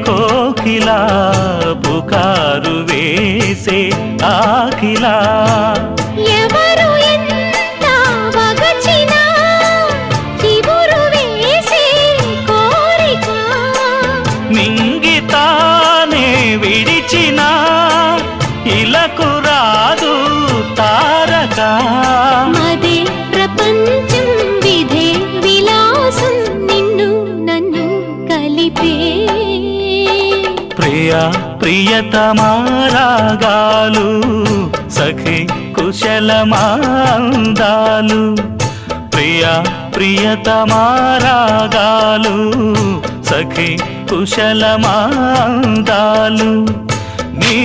కోకిలా పుకారు వేసే ఆకిలా ఎవరు ఎంత వగచినా చివురు వేసే కోరిక నింగితానే విడిచిన ఇలకు రాదు తారక మదే ప్రపంచం విధే విలాసం నిన్ను నన్ను కలిపే ప్రియా ప్రియతమారాగాలు సఖి కుశలమాందాలు ప్రియా ప్రియతమారాగాలు సఖి కుశలమాందాలు నీ